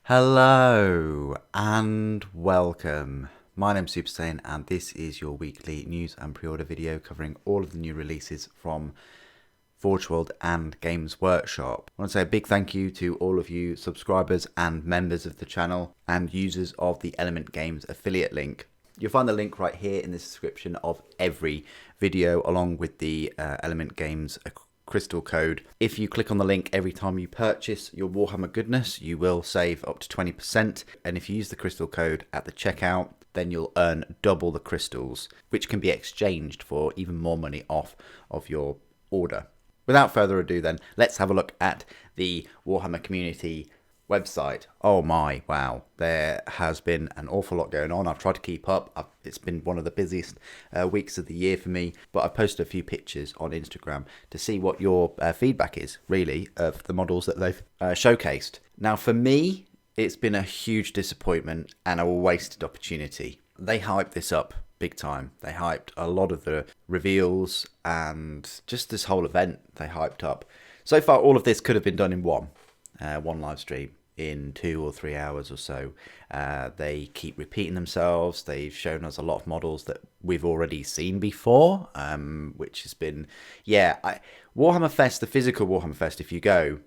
Hello and welcome. My name's Super Saiyan and this is your weekly news and pre-order video covering all of the new releases from Forge World and Games Workshop. I want to say a big thank you to all of you subscribers and members of the channel and users of the Element Games affiliate link. You'll find the link right here in the description of every video along with the Element Games crystal code. If you click on the link every time you purchase your Warhammer goodness, you will save up to 20%, and if you use the crystal code at the checkout, then you'll earn double the crystals, which can be exchanged for even more money off of your order. Without further ado then, let's have a look at the Warhammer community website. Oh my, wow, there has been an awful lot going on. I've tried to keep up. It's been one of the busiest weeks of the year for me, but I posted a few pictures on Instagram to see what your feedback is, really, of the models that they've showcased. Now, for me, it's been a huge disappointment and a wasted opportunity. They hyped this up big time. They hyped a lot of the reveals and just this whole event they hyped up. So far, all of this could have been done in one live stream in 2 or 3 hours or so. They keep repeating themselves. They've shown us a lot of models that we've already seen before, which has been, Warhammer Fest, the physical Warhammer Fest, if you go,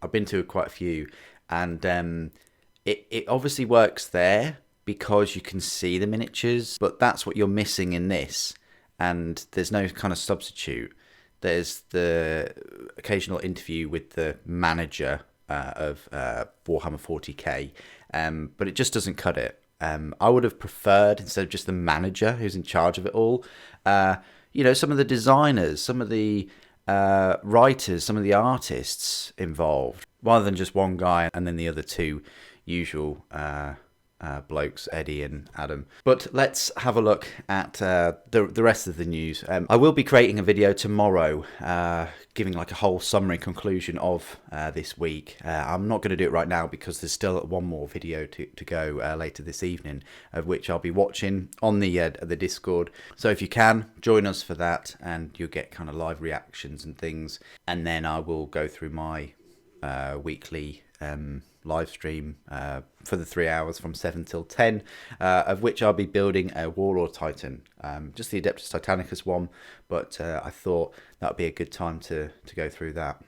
I've been to quite a few, and it obviously works there because you can see the miniatures, but that's what you're missing in this, and there's no kind of substitute. There's the occasional interview with the manager of Warhammer 40k, but it just doesn't cut it. I would have preferred, instead of just the manager who's in charge of it all, some of the designers, some of the writers, some of the artists involved, rather than just one guy and then the other two usual blokes, Eddie and Adam. But let's have a look at the rest of the news. I will be creating a video tomorrow giving like a whole summary conclusion of this week. I'm not going to do it right now because there's still one more video to go later this evening, of which I'll be watching on the Discord. So if you can, join us for that and you'll get kind of live reactions and things. And then I will go through my weekly live stream for the 3 hours from 7 till 10, of which I'll be building a Warlord Titan, just the Adeptus Titanicus one, but I thought that would be a good time to go through that.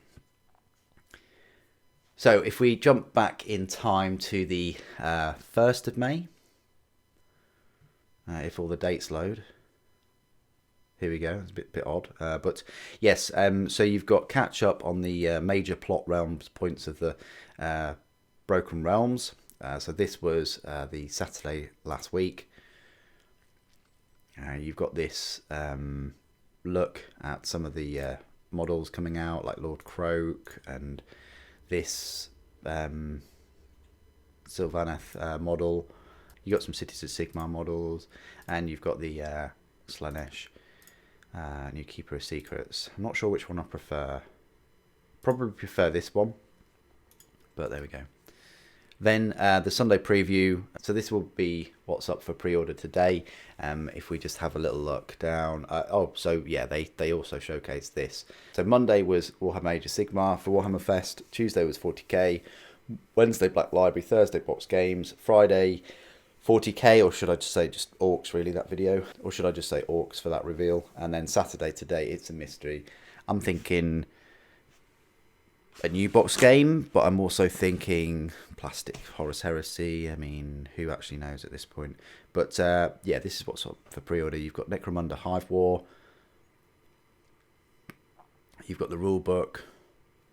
So if we jump back in time to the 1st of May, if all the dates load. Here we go. It's a bit odd, but yes. So you've got catch up on the major plot realms points of the Broken Realms. So this was the Saturday last week. You've got this look at some of the models coming out, like Lord Croak and this Sylvaneth model. You got some Cities of Sigmar models, and you've got the Slanesh. New Keeper of Secrets. I'm not sure which one I prefer. Probably prefer this one, but there we go. Then the Sunday preview. So this will be what's up for pre-order today. If we just have a little look down. They also showcased this. So Monday was Warhammer Age of Sigmar for Warhammer Fest. Tuesday was 40k. Wednesday Black Library. Thursday Box Games. Friday 40k, or should I just say just Orcs, really, that video? Or should I just say Orcs for that reveal? And then Saturday today, it's a mystery. I'm thinking a new box game, but I'm also thinking Plastic Horus Heresy. I mean, who actually knows at this point? But this is what's up for pre-order. You've got Necromunda Hive War. You've got the rule book.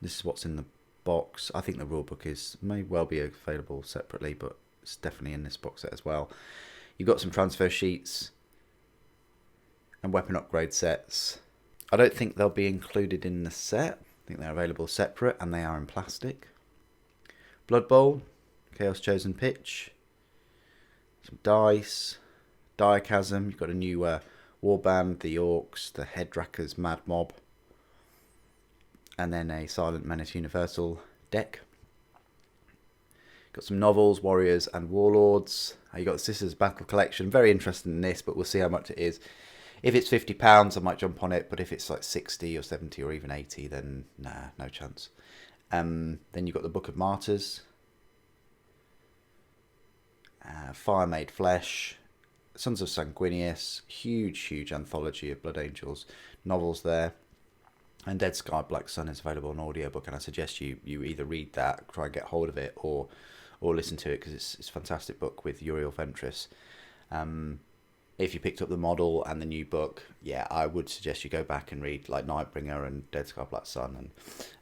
This is what's in the box. I think the rule book may well be available separately, but it's definitely in this box set as well. You've got some transfer sheets and weapon upgrade sets. I don't think they'll be included in the set. I think they're available separate, and they are in plastic. Blood Bowl, Chaos Chosen Pitch, some dice, Direchasm. You've got a new Warband, the Orcs, the Headrackers Mad Mob, and then a Silent Menace Universal deck. Got some novels, Warriors and Warlords. You got the Sisters Battle Collection. Very interested in this, but we'll see how much it is. If it's £50, I might jump on it, but if it's like 60 or 70 or even 80, then nah, no chance. Then you've got the Book of Martyrs. Fire Made Flesh, Sons of Sanguinius, huge anthology of Blood Angels novels there. And Dead Sky Black Sun is available on audiobook, and I suggest you either read that, try and get hold of it, or listen to it, because it's a fantastic book with Uriel Ventris. If you picked up the model and the new book, yeah, I would suggest you go back and read like Nightbringer and Dead Sky Black Sun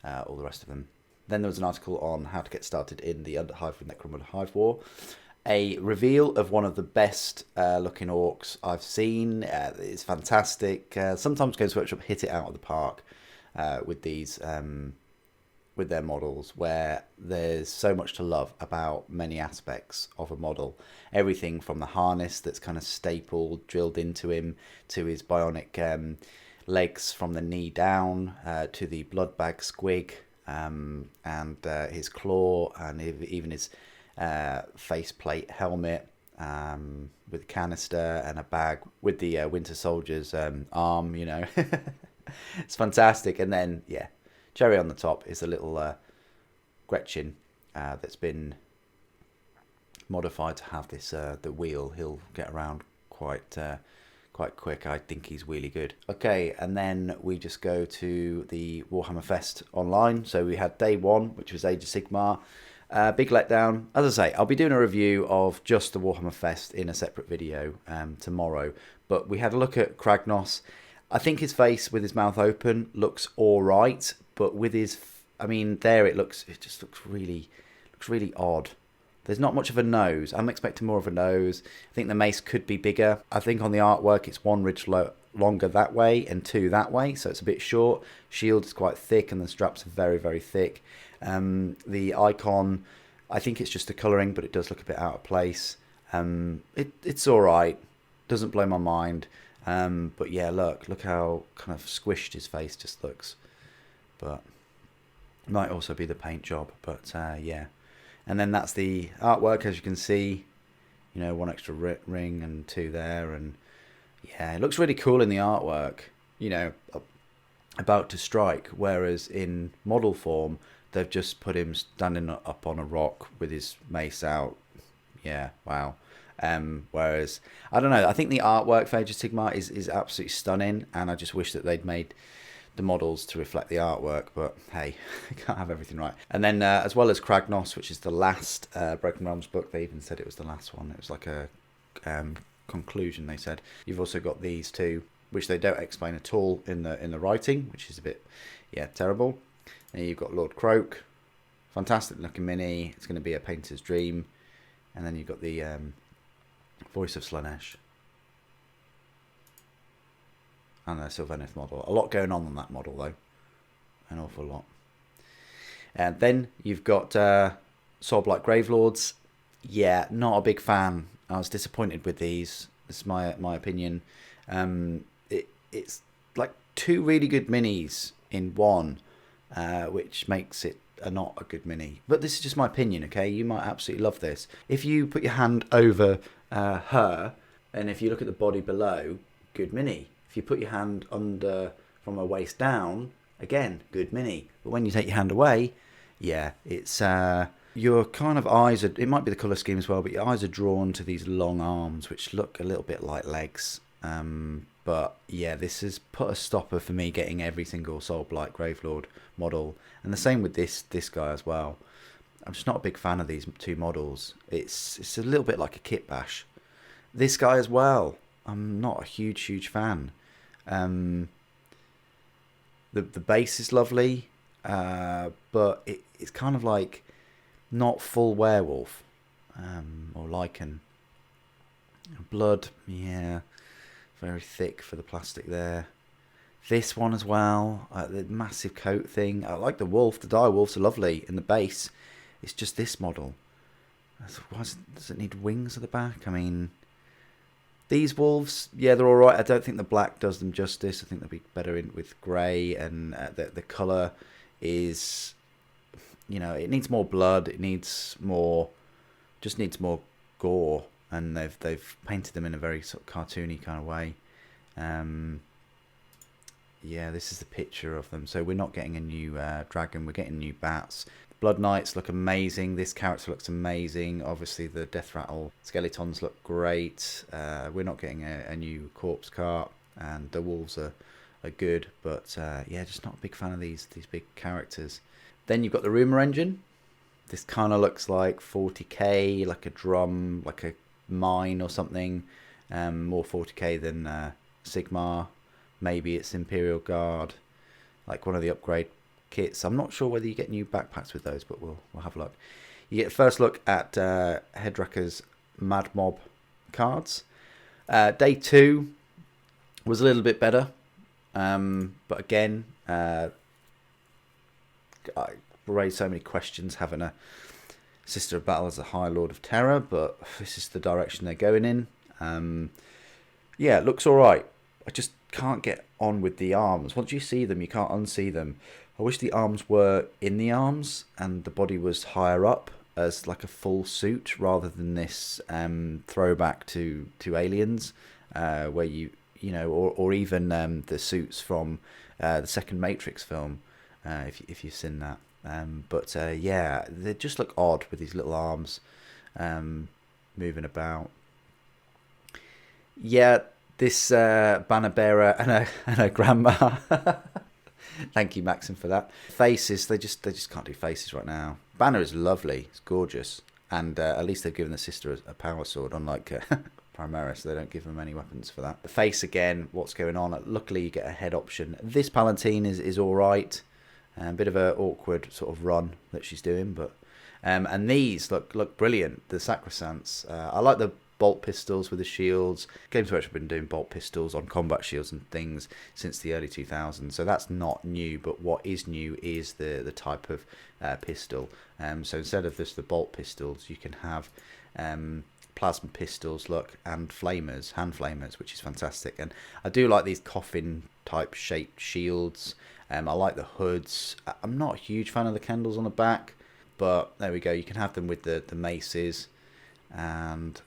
and all the rest of them. Then there was an article on how to get started in the Underhive with Necromunda Hive War. A reveal of one of the best looking orcs I've seen. It's fantastic. Sometimes Games Workshop hit it out of the park with these with their models, where there's so much to love about many aspects of a model. Everything from the harness that's kind of stapled, drilled into him, to his bionic legs from the knee down, to the blood bag squig, and his claw, and even his faceplate helmet with canister, and a bag with the Winter Soldier's arm, you know. It's fantastic. And then, yeah, cherry on the top is a little Gretchen that's been modified to have this the wheel. He'll get around quite quick. I think he's really good. Okay, and then we just go to the Warhammer Fest online. So we had day one, which was Age of Sigmar. Big letdown. As I say, I'll be doing a review of just the Warhammer Fest in a separate video tomorrow. But we had a look at Cragnoss. I think his face with his mouth open looks all right, but with his, I mean, there it just looks really odd. There's not much of a nose. I'm expecting more of a nose. I think the mace could be bigger. I think on the artwork it's one ridge longer that way and two that way, so it's a bit short. Shield is quite thick and the straps are very thick. The icon, I think it's just the colouring, but it does look a bit out of place. It's all right. Doesn't blow my mind. But yeah, look how kind of squished his face just looks. But it might also be the paint job. But yeah. And then that's the artwork, as you can see. You know, one extra ring and two there. And yeah, it looks really cool in the artwork. You know, about to strike. Whereas in model form, they've just put him standing up on a rock with his mace out. Yeah, wow. Whereas, I don't know, I think the artwork for Age of Sigmar is absolutely stunning, and I just wish that they'd made the models to reflect the artwork, but hey, you can't have everything right. And then as well as Cragnoss, which is the last Broken Realms book, they even said it was the last one. It was like a conclusion, they said. You've also got these two, which they don't explain at all in the writing, which is a bit, yeah, terrible. And you've got Lord Croak, fantastic looking mini. It's going to be a painter's dream. And then you've got the Voice of Slaanesh and the Sylvaneth model. A lot going on that model though, an awful lot. And then you've got Soulblight Gravelords. Yeah, not a big fan. I was disappointed with these. This is my opinion. It's like two really good minis in one, which makes it not a good mini. But this is just my opinion, okay? You might absolutely love this. If you put your hand over her, and if you look at the body below, good mini. If you put your hand under from her waist down, again, good mini. But when you take your hand away, yeah, it's your kind of eyes are, it might be the colour scheme as well, but your eyes are drawn to these long arms which look a little bit like legs. But yeah, this has put a stopper for me getting every single Soulblight Gravelord model, and the same with this guy as well. I'm just not a big fan of these two models. It's a little bit like a kit bash. This guy as well, I'm not a huge fan. The base is lovely, but it's kind of like not full werewolf or lichen. Blood, yeah, very thick for the plastic there. This one as well, the massive coat thing. I like the wolf. The dire wolves are lovely in the base. It's just this model. Does it need wings at the back? I mean, these wolves, yeah, they're all right. I don't think the black does them justice. I think they'll be better in with grey, and the colour is, you know, it needs more blood. It needs more, just needs more gore, and they've painted them in a very sort of cartoony kind of way. Yeah, this is the picture of them. So we're not getting a new dragon. We're getting new bats. Blood Knights look amazing. This character looks amazing. Obviously, the Death Rattle skeletons look great. We're not getting a new corpse cart, and the wolves are good. But yeah, just not a big fan of these big characters. Then you've got the Rumour Engine. This kind of looks like 40k, like a drum, like a mine or something. More 40k than Sigmar. Maybe it's Imperial Guard, like one of the upgrade kits. I'm not sure whether you get new backpacks with those, but we'll have a look. You get a first look at Headrucker's Mad Mob cards. Day 2 was a little bit better, but again, I raised so many questions having a Sister of Battle as a High Lord of Terror, but this is the direction they're going in. Yeah, it looks alright. I just can't get on with the arms. Once you see them, you can't unsee them. I wish the arms were in the arms and the body was higher up as like a full suit, rather than this throwback to Aliens, where you know, or even the suits from the second Matrix film, if you've seen that. But yeah, they just look odd with these little arms moving about. Yeah, this banner bearer and a grandma. Thank you, Maxim, for that. Faces, they just can't do faces right now. Banner is lovely, it's gorgeous, and at least they've given the sister a power sword, unlike Primaris. They don't give them any weapons for that. The face again, what's going on? Luckily, you get a head option. This Palatine is all right. A bit of an awkward sort of run that she's doing, but and these look brilliant. The Sacrosands. I like the bolt pistols with the shields. Games Workshop have been doing bolt pistols on combat shields and things since the early 2000s, so that's not new. But what is new is the type of pistol. So instead of just the bolt pistols, you can have plasma pistols, and flamers, hand flamers, which is fantastic. And I do like these coffin type shaped shields. I like the hoods. I'm not a huge fan of the candles on the back, but there we go. You can have them with the maces, and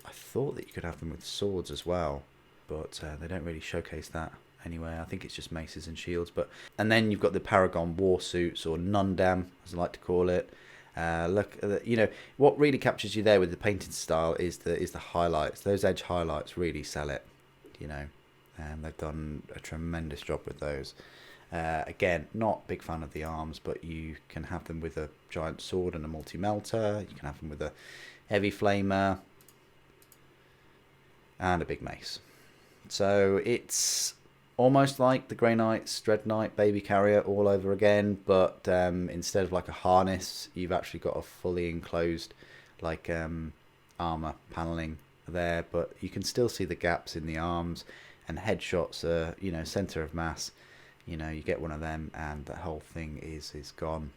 I thought that you could have them with swords as well, but they don't really showcase that anyway. I think it's just maces and shields. And then you've got the Paragon War Suits, or Nundam, as I like to call it. Look, you know what really captures you there with the painting style is the highlights. Those edge highlights really sell it. You know, and they've done a tremendous job with those. Again, not big fan of the arms, but you can have them with a giant sword and a multi-melter. You can have them with a heavy flamer and a big mace. So it's almost like the Grey Knight's Dread Knight Baby Carrier all over again, but instead of like a harness, you've actually got a fully enclosed like armor paneling there, but you can still see the gaps in the arms, and headshots are, you know, center of mass. You know, you get one of them and the whole thing is gone.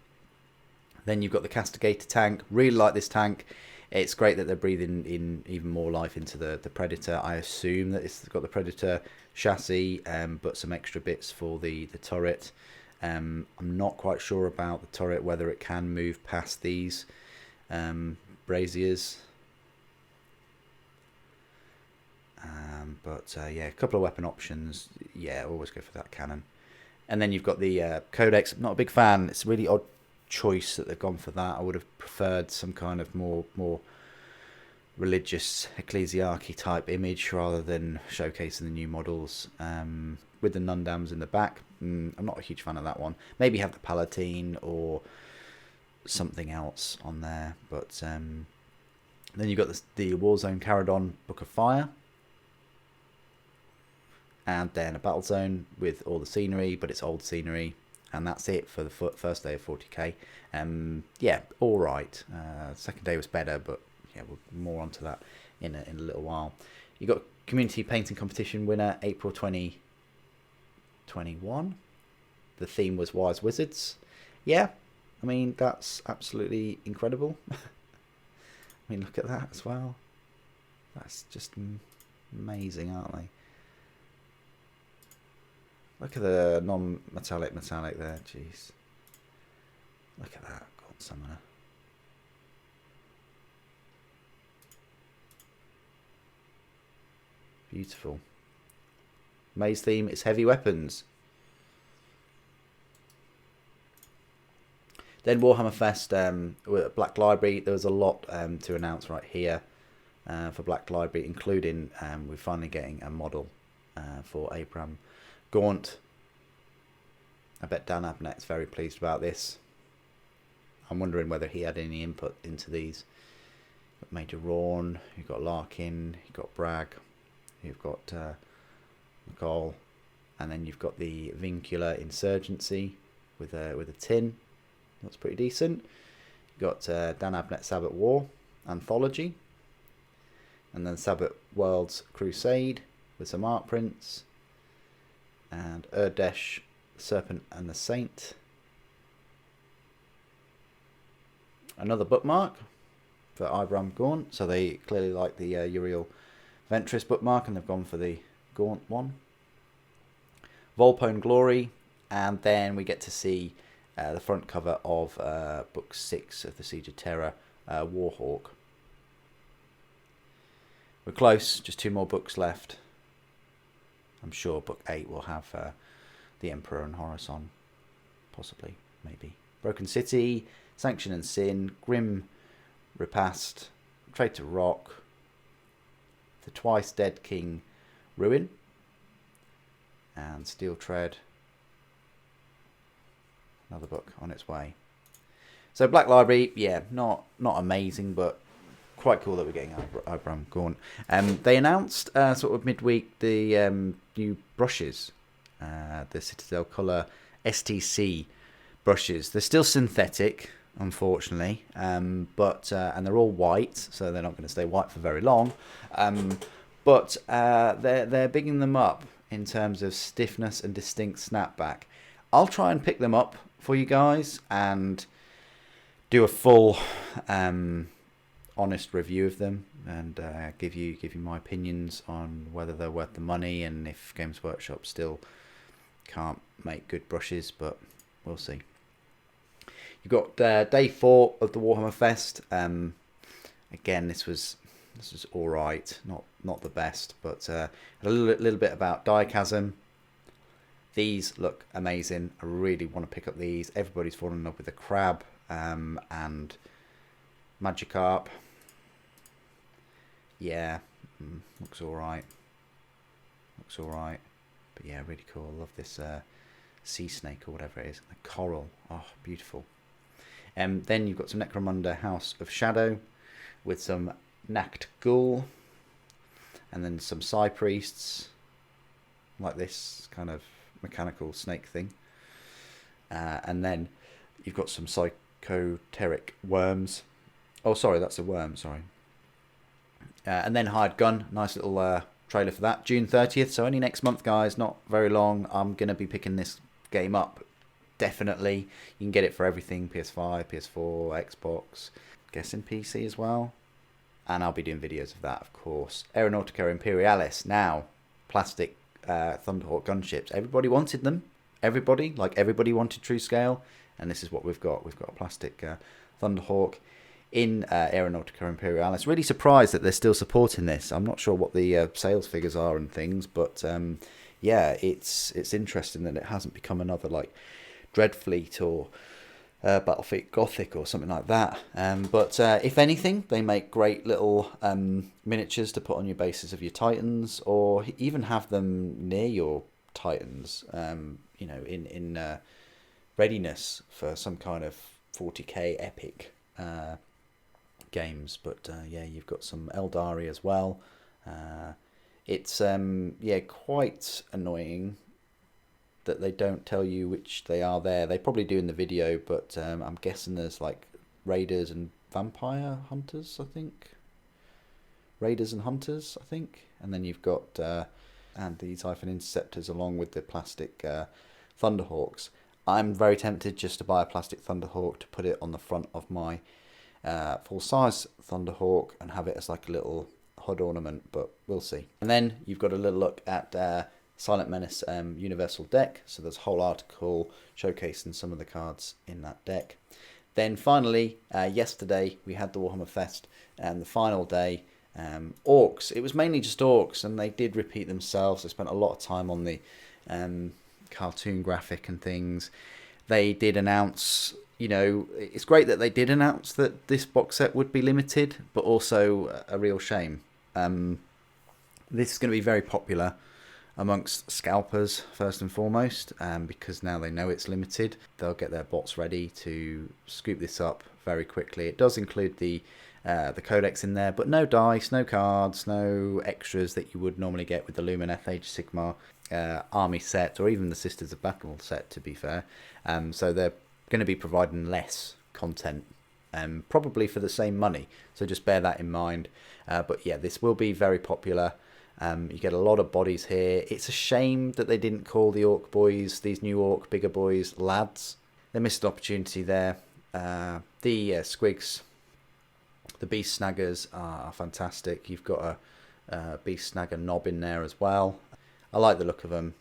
Then you've got the Castigator tank. Really like this tank. It's great that they're breathing in even more life into the Predator. I assume that it's got the Predator chassis, but some extra bits for the turret. I'm not quite sure about the turret, whether it can move past these braziers. But yeah, a couple of weapon options. Yeah, always go for that cannon. And then you've got the Codex. I'm not a big fan. It's a really odd choice that they've gone for that. I would have preferred some kind of more religious ecclesiarchy type image rather than showcasing the new models with the Nundams in the back. I'm not a huge fan of that one. Maybe have the Palatine or something else on there. But then you've got the Warzone Caradon Book of Fire. And then a battle zone with all the scenery, but it's old scenery, and that's it for the first day of 40k. Yeah, all right. Second day was better, but yeah, we'll more onto that in a little while. You got community painting competition winner April 2021. The theme was Wise Wizards. Yeah, I mean that's absolutely incredible. I mean, look at that as well. That's just amazing, aren't they? Look at the non-metallic there, jeez. Look at that, God Summoner. Beautiful. Maze theme is heavy weapons. Then Warhammer Fest, with Black Library, there was a lot to announce right here for Black Library, including we're finally getting a model for Abraham Gaunt. I bet Dan Abnett's very pleased about this. I'm wondering whether he had any input into these. You've got Major Rawn, you've got Larkin, you've got Bragg, you've got McCall, and then you've got the Vincular Insurgency with a tin. That's pretty decent. You've got Dan Abnett Sabbath War Anthology, and then Sabbath Worlds Crusade with some art prints, and Urdesh, Serpent and the Saint. Another bookmark for Abraham Gaunt, so they clearly like the Uriel Ventris bookmark and they've gone for the Gaunt one. Volpone Glory, and then we get to see the front cover of book 6 of the Siege of Terror, Warhawk. We're close, just 2 more books left. I'm sure book 8 will have the Emperor and Horus on, possibly, maybe. Broken City, Sanction and Sin, Grim Repast, Traitor Rock, The Twice Dead King Ruin, and Steel Tread. Another book on its way. So Black Library, yeah, not amazing, but quite cool that we're getting Abraham Gaunt. They announced sort of midweek the new brushes, the Citadel Colour STC brushes. They're still synthetic, unfortunately, but and they're all white, so they're not going to stay white for very long. But they're bigging them up in terms of stiffness and distinct snapback. I'll try and pick them up for you guys and do a full honest review of them and give you my opinions on whether they're worth the money and if Games Workshop still can't make good brushes, but we'll see. You've got day 4 of the Warhammer Fest. Again, this was all right, not the best, but a little bit about Direchasm. These look amazing. I really want to pick up these. Everybody's fallen in love with the Crab and Magikarp. Yeah, looks all right. Looks all right. But yeah, really cool. I love this sea snake or whatever it is. The coral. Oh, beautiful. Then you've got some Necromunda House of Shadow with some Nacht Ghoul. And then some Psy Priests. Like this kind of mechanical snake thing. And then you've got some Psychoteric Worms. Oh, sorry, that's a worm, sorry. And then Hired Gun. Nice little trailer for that. June 30th, so only next month, guys. Not very long. I'm going to be picking this game up. Definitely. You can get it for everything. PS5, PS4, Xbox. Guessing PC as well. And I'll be doing videos of that, of course. Aeronautica Imperialis. Now, plastic Thunderhawk gunships. Everybody wanted them. Everybody wanted True Scale. And this is what we've got. We've got a plastic Thunderhawk in Aeronautica Imperialis. Really surprised that they're still supporting this. I'm not sure what the sales figures are and things, but yeah, it's interesting that it hasn't become another like Dreadfleet or Battlefleet Gothic or something like that. But if anything, they make great little miniatures to put on your bases of your Titans, or even have them near your Titans. You know, in readiness for some kind of 40k epic games. But yeah, you've got some Eldari as well. It's yeah, quite annoying that they don't tell you which they are there. They probably do in the video, but I'm guessing there's like Raiders and Vampire Hunters, I think. Raiders and Hunters, I think. And then you've got and these Typhon Interceptors along with the plastic Thunderhawks. I'm very tempted just to buy a plastic Thunderhawk to put it on the front of my full-size Thunderhawk and have it as like a little HUD ornament, but we'll see. And then you've got a little look at Silent Menace Universal deck. So there's a whole article showcasing some of the cards in that deck. Then finally, yesterday we had the Warhammer Fest and the final day, Orcs. It was mainly just Orcs, and they did repeat themselves. They spent a lot of time on the cartoon graphic and things. They did announce, you know, it's great that they did announce that this box set would be limited, but also a real shame. This is going to be very popular amongst scalpers first and foremost, because now they know it's limited. They'll get their bots ready to scoop this up very quickly. It does include the codex in there, but no dice, no cards, no extras that you would normally get with the Lumineth Age Sigmar army set, or even the Sisters of Battle set, to be fair. So they're going to be providing less content, probably for the same money, so just bear that in mind. But yeah, this will be very popular. You get a lot of bodies here. It's a shame that they didn't call the Orc boys, these new Orc bigger boys, lads. They missed an opportunity there. The Squigs, the Beast Snaggers are fantastic. You've got a Beast Snagger knob in there as well. I like the look of them.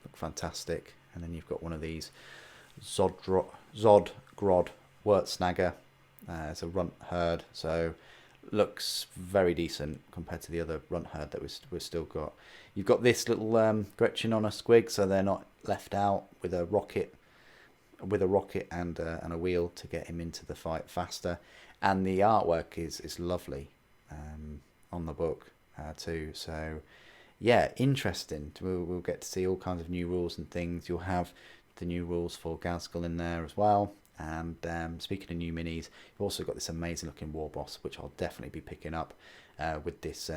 Look fantastic. And then you've got one of these Zodgrod Wurt Snagger. It's a runt herd, so looks very decent compared to the other runt herd that we've still got. You've got this little Gretchen on a Squig, so they're not left out, with a rocket and a wheel to get him into the fight faster. And the artwork is lovely on the book too. So yeah, interesting. We'll get to see all kinds of new rules and things. You'll have the new rules for Gazgul in there as well. And speaking of new minis, you've also got this amazing looking war boss, which I'll definitely be picking up with this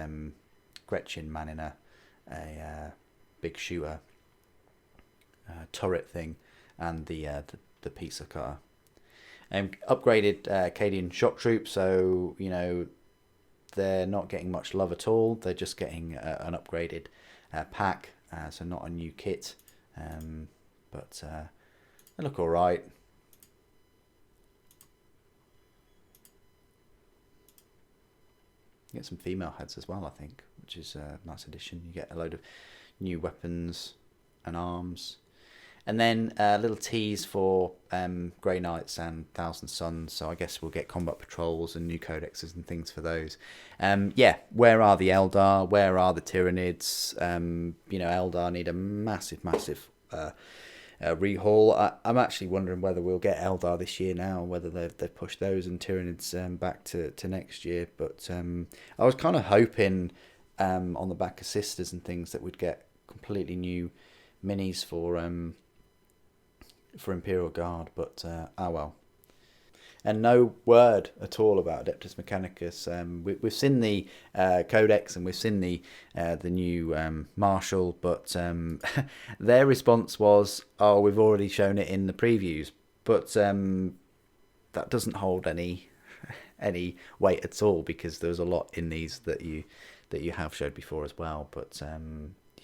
Gretchen man in a big shooter turret thing, and the pizza cutter. Upgraded Cadian shock troops, so you know they're not getting much love at all. They're just getting an upgraded pack, so not a new kit, but they look all right. You get some female heads as well, I think, which is a nice addition. You get a load of new weapons and arms. And then a little tease for Grey Knights and Thousand Suns. So I guess we'll get combat patrols and new codexes and things for those. Yeah, where are the Eldar? Where are the Tyranids? You know, Eldar need a massive rehaul. I'm actually wondering whether we'll get Eldar this year now, whether they've pushed those and Tyranids back to next year. But I was kind of hoping on the back of Sisters and things that we'd get completely new minis for Imperial Guard, but oh well. And no word at all about Adeptus Mechanicus. We've seen the Codex and we've seen the new Marshal, but their response was, "Oh, we've already shown it in the previews." But that doesn't hold any weight at all, because there's a lot in these that you have showed before as well. But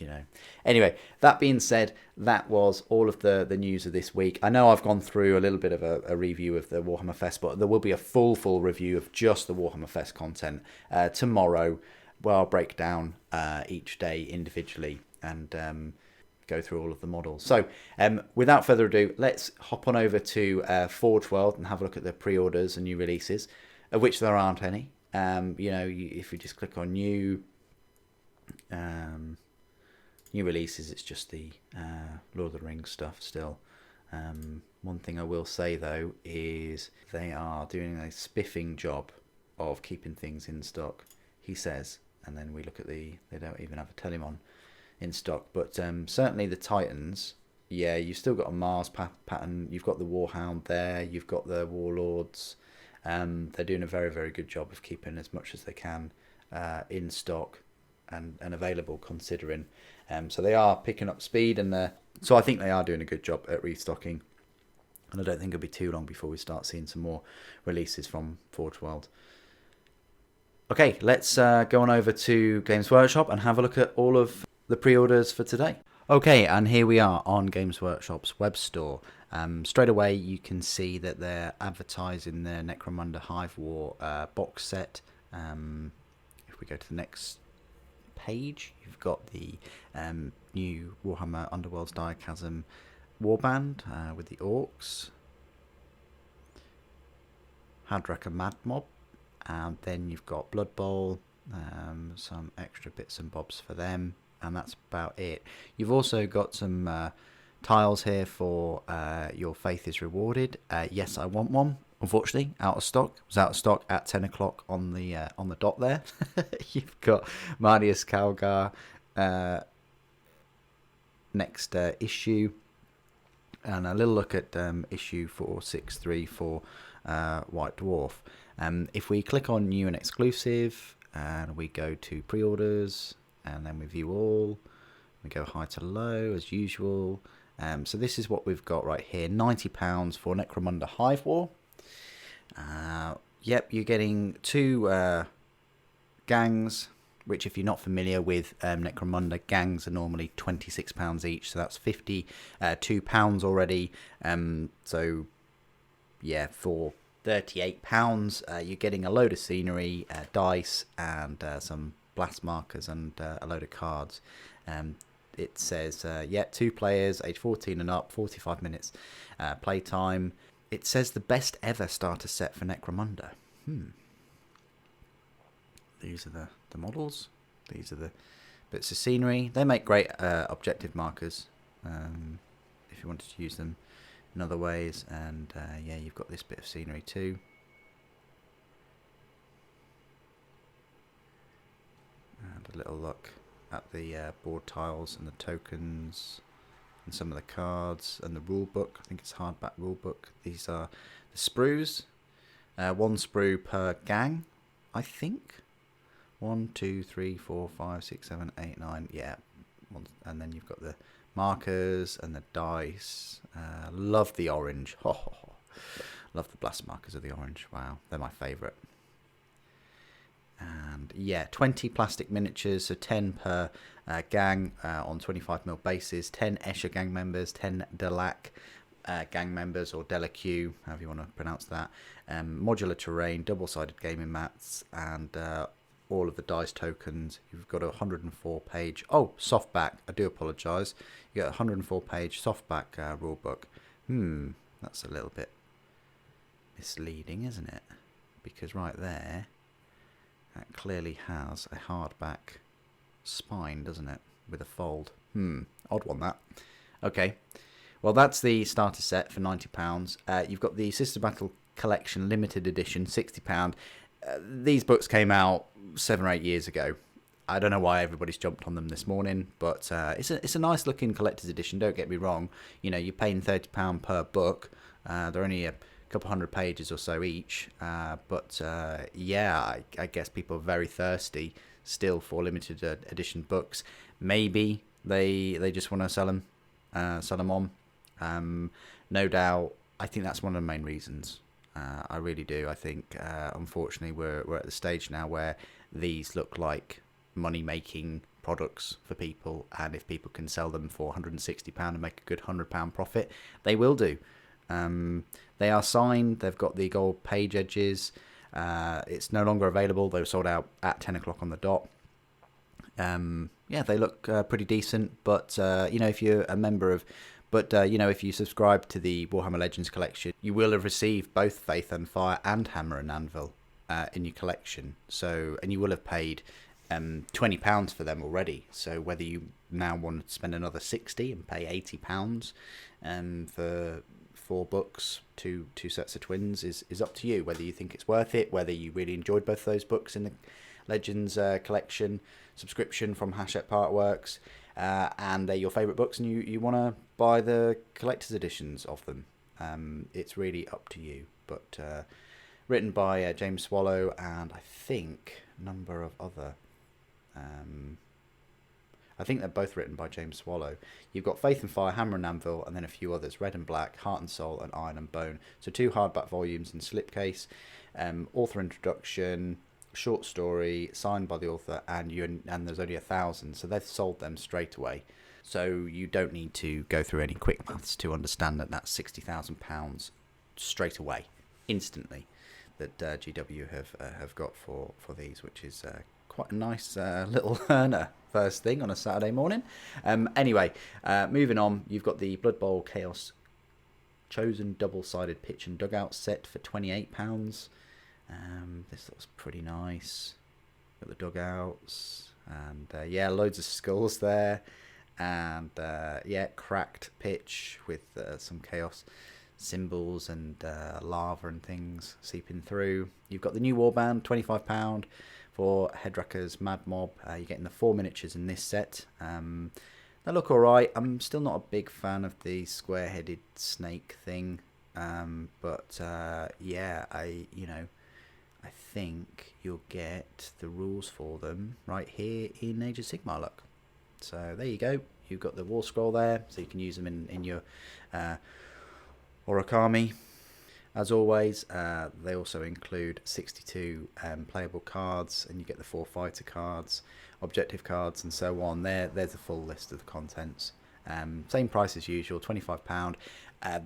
you know, anyway, that being said, that was all of the news of this week. I know I've gone through a little bit of a review of the Warhammer Fest, but there will be a full review of just the Warhammer Fest content tomorrow, where I'll break down each day individually and go through all of the models. So without further ado, let's hop on over to Forge World and have a look at the pre-orders and new releases, of which there aren't any. You know, if you just click on new releases, it's just the Lord of the Rings stuff still. One thing I will say though is they are doing a spiffing job of keeping things in stock, he says. And then we look at they don't even have a Telemon in stock. But certainly the Titans, yeah, you've still got a Mars pattern, you've got the Warhound there, you've got the Warlords. They're doing a very good job of keeping as much as they can in stock and available, considering. So they are picking up speed, and so I think they are doing a good job at restocking. And I don't think it'll be too long before we start seeing some more releases from Forge World. Okay, let's go on over to Games Workshop and have a look at all of the pre-orders for today. Okay, and here we are on Games Workshop's web store. Straight away you can see that they're advertising their Necromunda Hive War box set. If we go to the next page, you've got the new Warhammer Underworld's Direchasm Warband with the Orcs, Hadraka Mad Mob, and then you've got Blood Bowl, some extra bits and bobs for them, and that's about it. You've also got some tiles here for your faith is rewarded. Yes, I want one. Unfortunately, out of stock. It was out of stock at 10 o'clock on the dot there. You've got Martyrs Calgar next issue, and a little look at issue 463 for White Dwarf. If we click on new and exclusive, and we go to pre-orders, and then we view all, we go high to low as usual. So this is what we've got right here, £90 for Necromunda Hive War. Yep, you're getting 2 gangs, which if you're not familiar with Necromunda, gangs are normally £26 each, so that's £52 already. So yeah, for £38 you're getting a load of scenery, dice, and some blast markers, and a load of cards. It says, yeah, 2 players, age 14 and up, 45 minutes playtime. It says the best ever starter set for Necromunda. These are the models. These are the bits of scenery. They make great objective markers if you wanted to use them in other ways. And yeah, you've got this bit of scenery too. And a little look at the board tiles and the tokens and some of the cards and the rule book. I think it's hardback rule book. These are the sprues. 1 sprue per gang, I think. 1, 2, 3, 4, 5, 6, 7, 8, 9. Yeah, and then you've got the markers and the dice. Love the orange. Love the blast markers of the orange. Wow, they're my favourite. And yeah, 20 plastic miniatures, so 10 per gang on 25mm bases. 10 Escher gang members, 10 Delac gang members, or Delacue, however you want to pronounce that. Modular terrain, double-sided gaming mats, and all of the dice tokens. You've got a 104-page... Oh, softback. I do apologise. You got a 104-page softback rulebook. That's a little bit misleading, isn't it? Because right there, that clearly has a hardback spine, doesn't it? With a fold. Odd one, that. Okay. Well, that's the starter set for £90. You've got the Sister Battle Collection Limited Edition, £60. These books came out 7 or 8 years ago. I don't know why everybody's jumped on them this morning, but it's a nice looking collector's edition, don't get me wrong. You know, you're paying £30 per book. They're only a couple hundred pages or so each. But yeah, I guess people are very thirsty still for limited edition books. Maybe they just want to sell them on. No doubt, I think that's one of the main reasons. I really do. I think, unfortunately, we're at the stage now where these look like money-making products for people, and if people can sell them for £160 and make a good £100 profit, they will do. They are signed. They've got the gold page edges. It's no longer available. They were sold out at 10 o'clock on the dot. Yeah, they look pretty decent, but you know, if you're a member of... But, you know, if you subscribe to the Warhammer Legends collection, you will have received both Faith and Fire and Hammer and Anvil in your collection. So, and you will have paid £20 for them already. So whether you now want to spend another £60 and pay £80 for 4 books, two sets of twins, is up to you. Whether you think it's worth it, whether you really enjoyed both those books in the Legends collection subscription from Hachette Artworks, and they're your favourite books, and you want to buy the collector's editions of them. It's really up to you. But written by James Swallow and I think a number of other... I think they're both written by James Swallow. You've got Faith and Fire, Hammer and Anvil, and then a few others. Red and Black, Heart and Soul, and Iron and Bone. So 2 hardback volumes in slipcase. Author introduction, short story, signed by the author, and there's only 1,000. So they've sold them straight away. So you don't need to go through any quick maths to understand that that's £60,000 straight away, instantly, that GW have got for these, which is quite a nice little earner first thing on a Saturday morning. Anyway, moving on, you've got the Blood Bowl Chaos Chosen double-sided pitch and dugout set for £28. This looks pretty nice. Got the dugouts, and yeah, loads of skulls there. and yeah, cracked pitch with some chaos symbols and lava and things seeping through. You've got the new Warband, £25 for Hedraka's Mad Mob. You're getting the 4 miniatures in this set. They look alright. I'm still not a big fan of the square-headed snake thing, but yeah, I think you'll get the rules for them right here in Age of Sigmar luck. So there you go. You've got the war scroll there, so you can use them in your Orocami. As always, they also include 62 playable cards, and you get the 4 fighter cards, objective cards, and so on. There's a full list of the contents. Same price as usual, £25.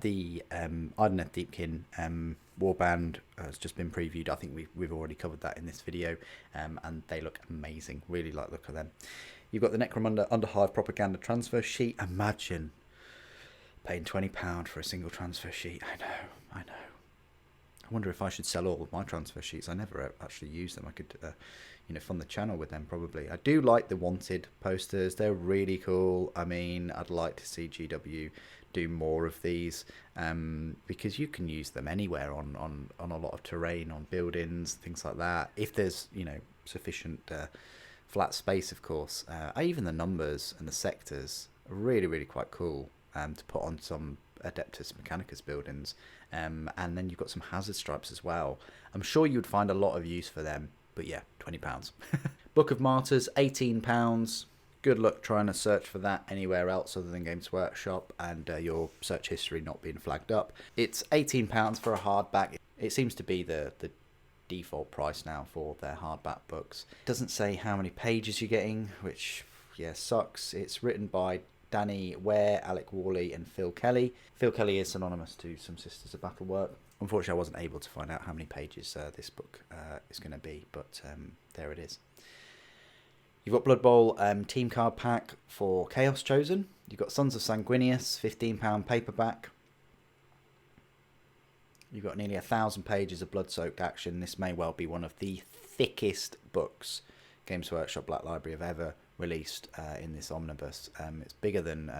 The Ideneth Deepkin Warband has just been previewed. I think we've already covered that in this video, and they look amazing. Really like the look of them. You've got the Necromunda Hive propaganda transfer sheet. Imagine paying £20 for a single transfer sheet. I know. I wonder if I should sell all of my transfer sheets. I never actually use them. I could, fund the channel with them probably. I do like the Wanted posters. They're really cool. I mean, I'd like to see GW do more of these, because you can use them anywhere on a lot of terrain, on buildings, things like that. If there's, sufficient flat space, of course. Even the numbers and the sectors are really, really quite cool to put on some Adeptus Mechanicus buildings. And then you've got some hazard stripes as well. I'm sure you'd find a lot of use for them, but yeah, £20. Book of Martyrs, £18. Good luck trying to search for that anywhere else other than Games Workshop and your search history not being flagged up. It's £18 for a hardback. It seems to be the default price now for their hardback books. It doesn't say how many pages you're getting, which, yeah, sucks. It's written by Danny Ware, Alec Worley and Phil Kelly. Phil Kelly is synonymous to some Sisters of Battle work. Unfortunately, I wasn't able to find out how many pages this book is going to be, but there it is. You've got Blood Bowl team card pack for Chaos Chosen. You've got Sons of Sanguinius, £15 paperback. You've got nearly 1,000 pages of blood-soaked action. This may well be one of the thickest books Games Workshop Black Library have ever released in this omnibus. It's bigger than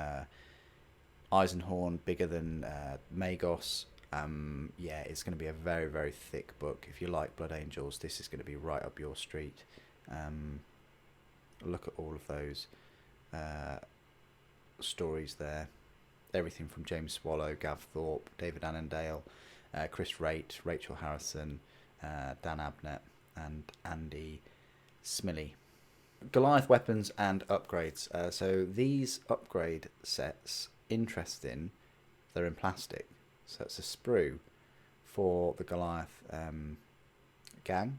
Eisenhorn, bigger than Magos. Yeah, it's going to be a very, very thick book. If you like Blood Angels, this is going to be right up your street. Look at all of those stories there. Everything from James Swallow, Gav Thorpe, David Annandale, Chris Raitt, Rachel Harrison, Dan Abnett, and Andy Smiley. Goliath weapons and upgrades. So these upgrade sets, interesting, they're in plastic. So it's a sprue for the Goliath gang.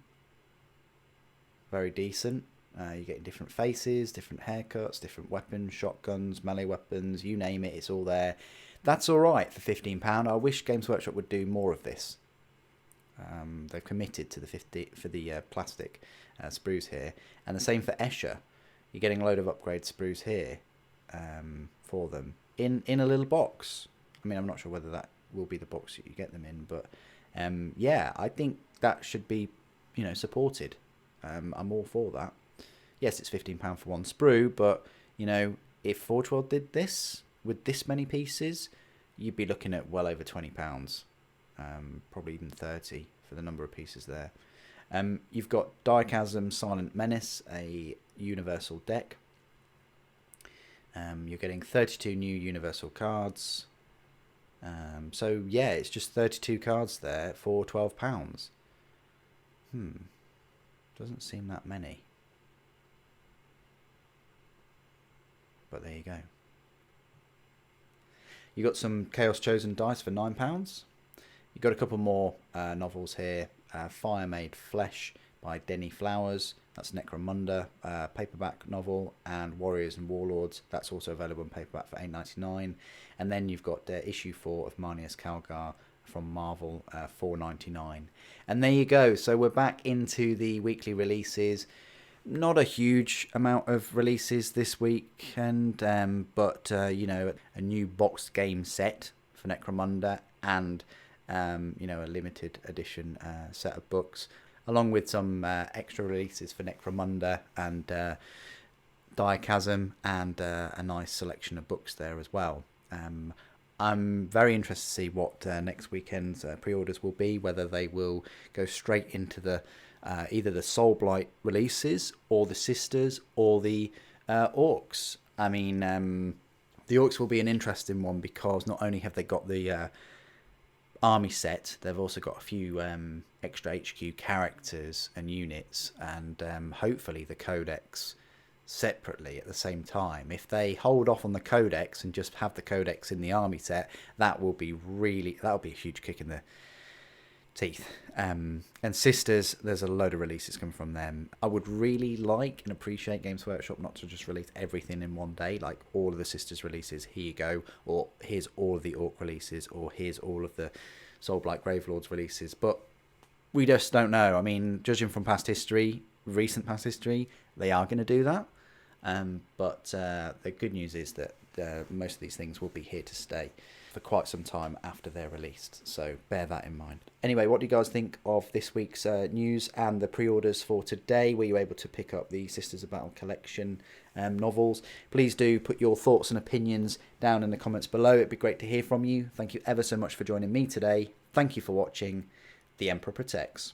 Very decent. You're getting different faces, different haircuts, different weapons, shotguns, melee weapons, you name it, it's all there. That's alright for £15. I wish Games Workshop would do more of this. They've committed to the plastic sprues here. And the same for Escher. You're getting a load of upgrade sprues here for them in a little box. I mean, I'm not sure whether that will be the box that you get them in, but yeah, I think that should be, supported. I'm all for that. Yes, it's £15 for one sprue, but, if Forge World did this with this many pieces, you'd be looking at well over £20, probably even 30 for the number of pieces there. You've got Direchasm Silent Menace, a universal deck. You're getting 32 new universal cards. So, yeah, it's just 32 cards there for £12. Doesn't seem that many. But there you go. You got some Chaos Chosen dice for £9. You got a couple more novels here. Fire Made Flesh by Denny Flowers. That's Necromunda paperback novel, and Warriors and Warlords. That's also available in paperback for $8.99. And then you've got issue 4 of Marnius Calgar from Marvel, $4.99. And there you go. So we're back into the weekly releases. Not a huge amount of releases this week, but a new boxed game set for Necromunda, and a limited edition set of books, along with some extra releases for Necromunda and Direchasm, and a nice selection of books there as well. I'm very interested to see what next weekend's pre-orders will be, whether they will go straight into the either the Soulblight releases or the Sisters or the Orcs. I mean, the Orcs will be an interesting one because not only have they got the army set, they've also got a few extra HQ characters and units, and hopefully the Codex separately at the same time. If they hold off on the Codex and just have the Codex in the army set, that'll be a huge kick in the teeth. And Sisters, there's a load of releases coming from them. I would really like and appreciate Games Workshop not to just release everything in one day, like all of the Sisters releases, here you go, or here's all of the Orc releases, or here's all of the Soulblight Gravelords releases. But we just don't know. I mean, judging from recent past history, they are going to do that. But the good news is that most of these things will be here to stay for quite some time after they're released, so bear that in mind. Anyway, what do you guys think of this week's news and the pre-orders for today? Were you able to pick up the Sisters of Battle collection novels? Please do put your thoughts and opinions down in the comments below. It'd be great to hear from you. Thank you ever so much for joining me today. Thank you for watching. The Emperor Protects.